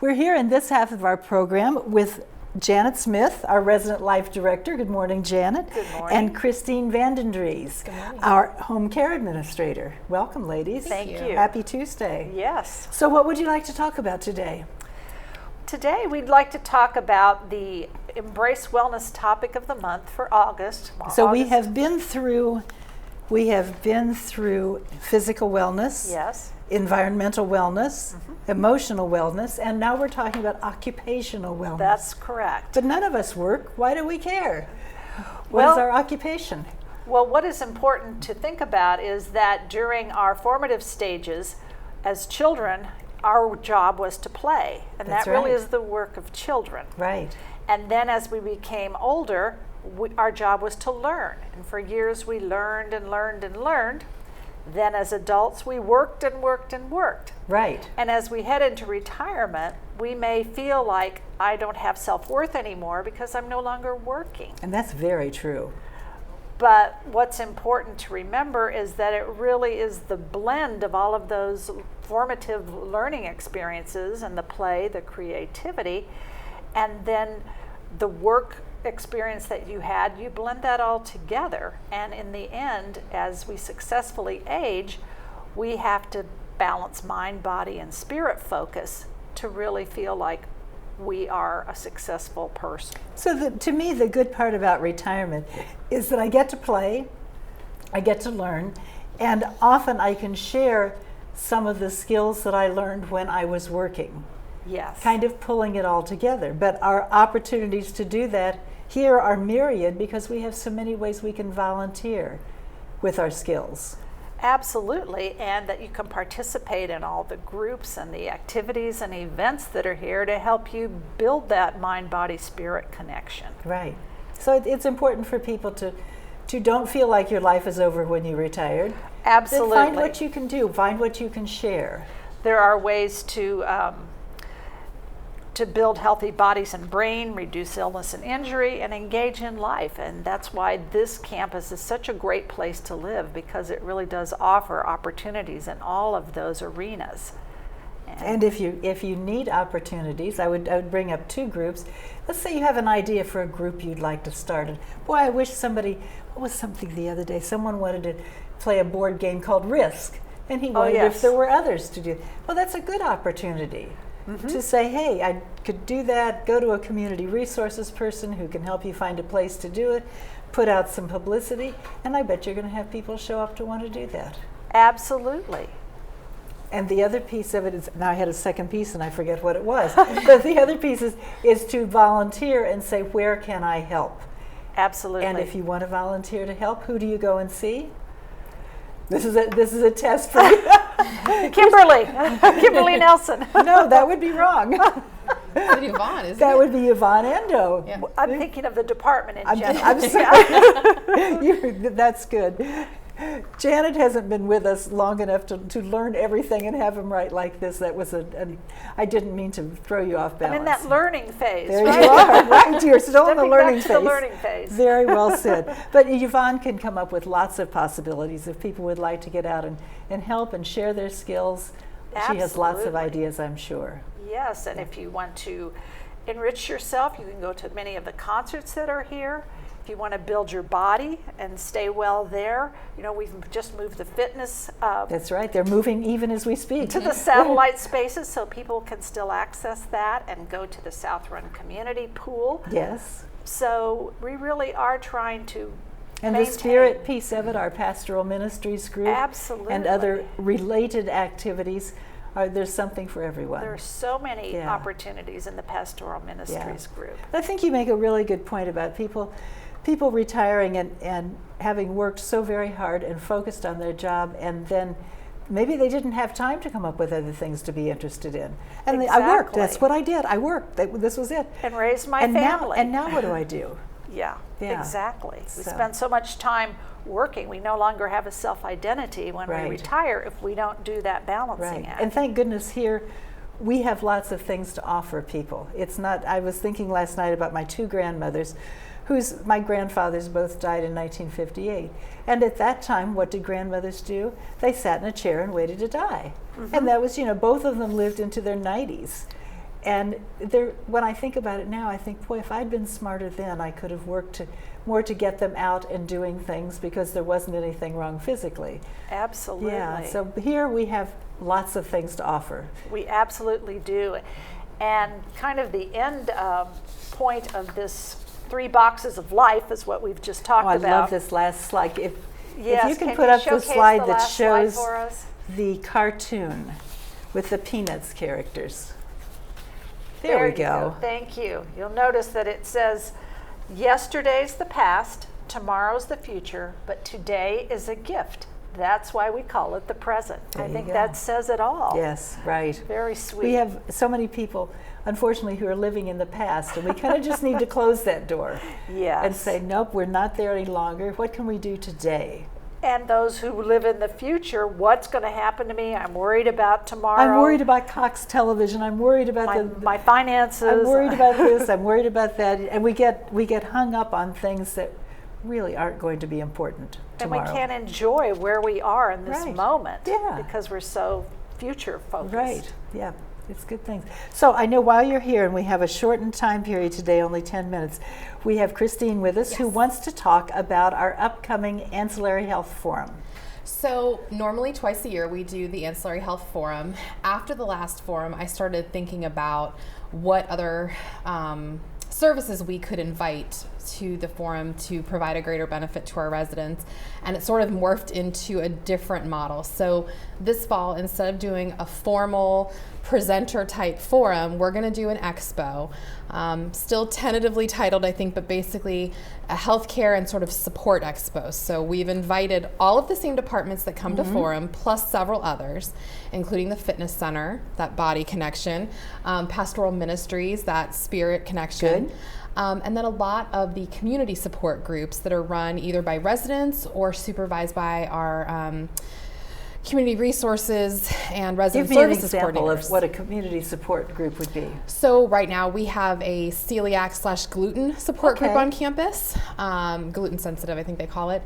We're here in this half of our program with Janet Smith, our resident life director. Good morning, Janet. Good morning. And Christine VandenDries, our home care administrator. Welcome, ladies. Thank you. Happy Tuesday. Yes. So what would you like to talk about today? Today we'd like to talk about the Embrace Wellness topic of the month for August. So we have been through physical wellness, Yes. environmental wellness, emotional wellness, and now we're talking about occupational wellness. That's correct. But none of us work. Why do we care? What is Well- our occupation? Well, what is important to think about is that during our formative stages as children, our job was to play, and That's that really right. is the work of children. Right. And then as we became older, our job was to learn. And for years we learned and learned and learned. Then as adults we worked and worked and worked. Right. And as we head into retirement, we may feel like I don't have self-worth anymore because I'm no longer working. And that's very true. But what's important to remember is that it really is the blend of all of those formative learning experiences and the play, the creativity, and then the work experience that you had, you blend that all together. And in the end, as we successfully age, we have to balance mind, body, and spirit focus to really feel like we are a successful person. So to me, the good part about retirement is that I get to play, I get to learn, and often I can share some of the skills that I learned when I was working, Yes. kind of pulling it all together. But our opportunities to do that here are myriad because we have so many ways we can volunteer with our skills. Absolutely, and that you can participate in all the groups and the activities and events that are here to help you build that mind, body, spirit connection. Right. So it's important for people to don't feel like your life is over when you're retired. Absolutely. Then find what you can do, find what you can share. There are ways to build healthy bodies and brain, reduce illness and injury, and engage in life. And that's why this campus is such a great place to live, because it really does offer opportunities in all of those arenas. And if you need opportunities, I would bring up two groups. Let's say you have an idea for a group you'd like to start. And boy, I wish what was something the other day? Someone wanted to play a board game called Risk. And he wondered yes. if there were others to do. Well, that's a good opportunity. To say, hey, I could do that, go to a community resources person who can help you find a place to do it, put out some publicity, and I bet you're going to have people show up to want to do that. Absolutely. And the other piece of it is, now I had a second piece and I forget what it was, but the other piece is to volunteer and say, where can I help? Absolutely. And if you want to volunteer to help, who do you go and see? This is a test for you. Kimberly Nelson. No, that would be wrong. It's Yvonne, isn't That it? would be Yvonne Endo. Yeah. I'm thinking of the department in general. I'm sorry. That's good. Janet hasn't been with us long enough to learn everything and have them right like this. That was I didn't mean to throw you off balance. I'm in that learning phase. There right? you are, right? You're still in the Stepping learning back to phase. the learning phase. Very well said. But Yvonne can come up with lots of possibilities if people would like to get out and help and share their skills. She has lots of Absolutely. ideas, I'm sure. Yes, and if you want to enrich yourself, you can go to many of the concerts that are here. If you want to build your body and stay well there, we've just moved the fitness That's right. They're moving even as we speak. to the satellite spaces so people can still access that and go to the South Run Community Pool. Yes. So we really are trying to And maintain. the spirit piece of it, our pastoral ministries group, Absolutely. and other related activities, there's something for everyone. There are so many Yeah. opportunities in the pastoral ministries group. I think you make a really good point about people retiring and having worked so very hard and focused on their job, and then maybe they didn't have time to come up with other things to be interested in. And I worked. Exactly. That's what I did. I worked. This was it. And raise my and family. Now what do I do? Yeah, Yeah. exactly. We So- spend so much time working. We no longer have a self-identity when Right. we retire if we don't do that balancing Right. act. And thank goodness here we have lots of things to offer people. It's not, I was thinking last night about my two grandmothers, my grandfathers both died in 1958. And at that time, what did grandmothers do? They sat in a chair and waited to die. And that was, both of them lived into their 90s. And when I think about it now, I think, boy, if I'd been smarter then, I could have worked more to get them out and doing things because there wasn't anything wrong physically. Absolutely. Yeah, so here we have lots of things to offer. We absolutely do. And kind of the end point of this 3 boxes of life is what we've just talked about. I love this last slide. If you can put you up the slide the that last slide shows for us? the cartoon with the Peanuts characters. There we go. Thank you. You'll notice that it says, yesterday's the past, tomorrow's the future, but today is a gift. That's why we call it the present. I think that says it all. Yes, right. Very sweet. We have so many people, unfortunately, who are living in the past, and we kind of just need to close that door. Yes. And say, nope, we're not there any longer. What can we do today? And those who live in the future, what's going to happen to me? I'm worried about tomorrow. I'm worried about Cox Television. I'm worried about my finances. I'm worried about this. I'm worried about that. And we get hung up on things that really aren't going to be important tomorrow. And we can't enjoy where we are in this moment Yeah. because we're so future focused. Right. Yeah. It's good things. So I know while you're here, and we have a shortened time period today, only 10 minutes, we have Christine with us who wants to talk about our upcoming Ancillary Health Forum. So normally twice a year we do the Ancillary Health Forum. After the last forum, I started thinking about what other services we could invite to the forum to provide a greater benefit to our residents, and it sort of morphed into a different model. So this fall, instead of doing a formal presenter type forum, we're going to do an expo, still tentatively titled, I think, but basically a healthcare and sort of support expo. So we've invited all of the same departments that come to forum, plus several others, including the fitness center, that body connection, pastoral ministries, that spirit connection. Good. And then a lot of the community support groups that are run either by residents or supervised by our community resources and resident services coordinators. Give me an example of what a community support group would be. So right now we have a celiac/gluten support group on campus, gluten sensitive I think they call it.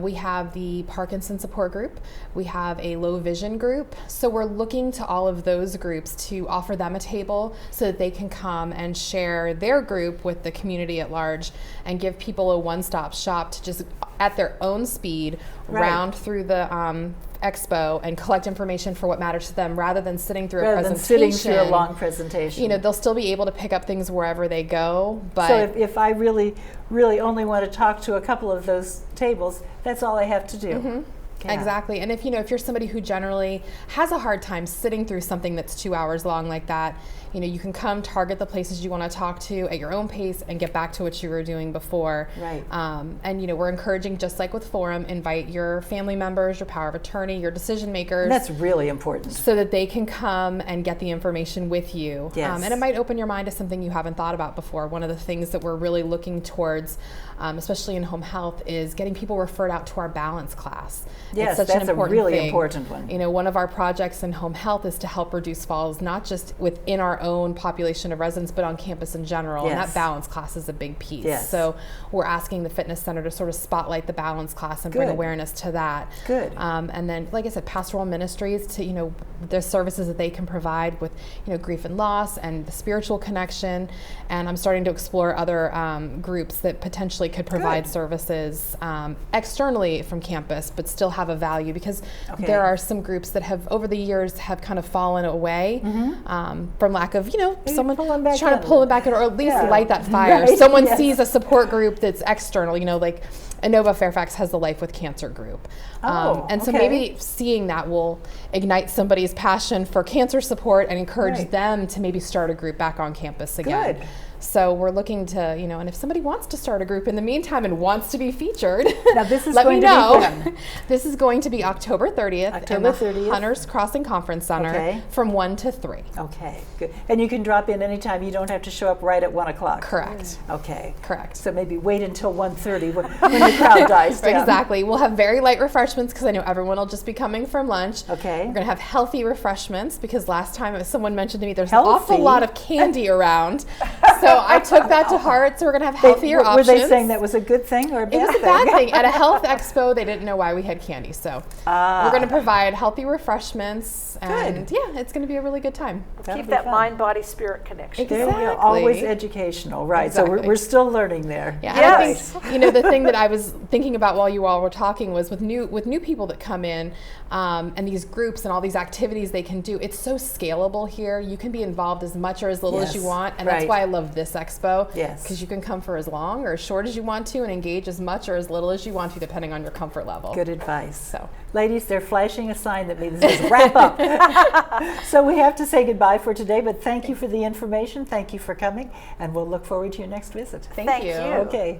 We have the Parkinson support group. We have a low vision group. So we're looking to all of those groups to offer them a table so that they can come and share their group with the community at large and give people a one-stop shop to just at their own speed round through the expo and collect information for what matters to them rather than sitting through a presentation. Than sitting through a long presentation. You know, they'll still be able to pick up things wherever they go. But so if I really only want to talk to a couple of those tables, that's all I have to do. Yeah. Exactly. And if you're somebody who generally has a hard time sitting through something that's 2 hours long like that, you can come target the places you want to talk to at your own pace and get back to what you were doing before. Right. And we're encouraging, just like with Forum, invite your family members, your power of attorney, your decision makers. And that's really important. So that they can come and get the information with you. Yes. And it might open your mind to something you haven't thought about before. One of the things that we're really looking towards, especially in home health, is getting people referred out to our balance class. Yes, it's such that's an important a really thing. important one. One of our projects in home health is to help reduce falls, not just within our own population of residents, but on campus in general. Yes. And that balance class is a big piece. Yes. So we're asking the fitness center to sort of spotlight the balance class and bring awareness to that. Good. And then, like I said, pastoral ministries to, the services that they can provide with, grief and loss and the spiritual connection. And I'm starting to explore other groups that potentially could provide services externally from campus, but still have a value, because there are some groups that have over the years have kind of fallen away from lack of someone trying to pull them back in, or at least light that fire. Right. Someone sees a support group that's external, like Inova Fairfax has the Life with Cancer group. And so maybe seeing that will ignite somebody's passion for cancer support and encourage them to maybe start a group back on campus again. Good. So we're looking to, and if somebody wants to start a group in the meantime and wants to be featured, now this is let going me know. To be when? This is going to be October 30th October in the 30th. Hunters Crossing Conference Center from 1 to 3. Okay, good. And you can drop in anytime. You don't have to show up right at 1 o'clock. Correct. Okay. Correct. So maybe wait until 1:30 when the crowd dies down. Exactly. We'll have very light refreshments because I know everyone will just be coming from lunch. Okay. We're going to have healthy refreshments because last time someone mentioned to me there's an awful lot of candy around. So So I took that to heart. So we're going to have healthier options. Were they saying that was a good thing or a bad thing? It was a bad thing. At a health expo, they didn't know why we had candy. So we're going to provide healthy refreshments. And yeah, it's going to be a really good time. Keep that mind, body, spirit connection. Exactly. Always educational, right? Exactly. So we're still learning there. Yeah, Yes. and I think, the thing that I was thinking about while you all were talking was with new people that come in, and these groups and all these activities they can do. It's so scalable here. You can be involved as much or as little as you want, and that's why I love this expo. Yes, because you can come for as long or as short as you want to, and engage as much or as little as you want to, depending on your comfort level. Good advice. So, ladies, they're flashing a sign that means this is wrap up. So we have to say goodbye for today, but thank you for the information. Thank you for coming, and we'll look forward to your next visit. Thank you. Okay.